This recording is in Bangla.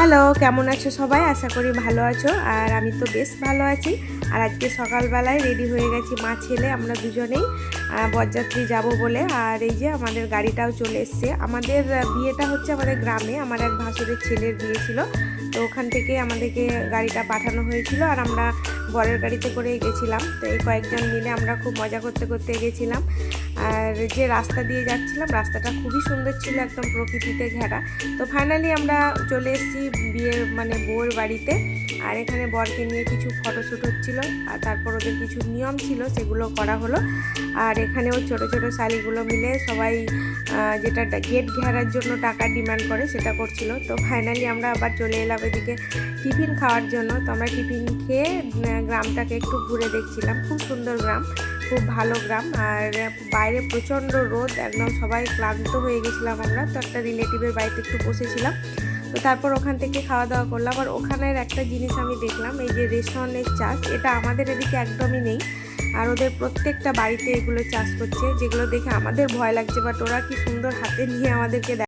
হ্যালো, কেমন আছো সবাই? আশা করি ভালো আছো। আর আমি তো বেশ ভালো আছি। আর আজকে সকালবেলায় রেডি হয়ে গেছি মা ছেলে, আমরা দুজনেই বরযাত্রী যাব বলে। আর এই যে আমাদের গাড়িটাও চলে এসছে। আমাদের বিয়েটা হচ্ছে আমাদের গ্রামে, আমার এক ভাসুরের ছেলের বিয়ে ছিল। তো ওখান থেকে আমাদেরকে গাড়িটা পাঠানো হয়েছিল আর আমরা বরের গাড়িতে করে গেছিলাম। তো এই কয়েকজন মিলে আমরা খুব মজা করতে করতে গেছিলাম। আর যে রাস্তা দিয়ে যাচ্ছিলাম, রাস্তাটা খুবই সুন্দর ছিল, একদম প্রকৃতিতে ঘেরা। তো ফাইনালি আমরা চলে এসেছি বিয়ের বউয়ের বাড়িতে। আর এখানে বরকে নিয়ে কিছু ফটোশ্যুট হচ্ছিল, আর তারপর ওদের কিছু নিয়ম ছিল সেগুলো করা হলো। আর এখানেও ছোট ছোট শালিগুলো মিলে সবাই যেটা গেট ঘেরার জন্য টাকা ডিমান্ড করে সেটা করছিল। তো ফাইনালি আমরা আবার চলে এলাম এদিকে টিফিন খাওয়ার জন্য। তো আমরা টিফিন খেয়ে গ্রামটাকে একটু ঘুরে দেখছিলাম। খুব সুন্দর গ্রাম, খুব ভালো গ্রাম। আর বাইরে প্রচণ্ড রোদ, একদম সবাই ক্লান্ত হয়ে গেছিলাম আমরা। তো একটা রিলেটিভের বাড়িতে একটু বসেছিলাম। তো তারপর ওখান থেকে খাওয়া দাওয়া করলাম। আর ওখানের একটা জিনিস আমি দেখলাম, এই যে রেশনের চাষ, এটা আমাদের এদিকে একদমই নেই। আর ওদের প্রত্যেকটা বাড়িতে এগুলো চাষ করছে, যেগুলো দেখে আমাদের ভয় লাগছে, বাট ওরা কি সুন্দর হাতে নিয়ে আমাদেরকে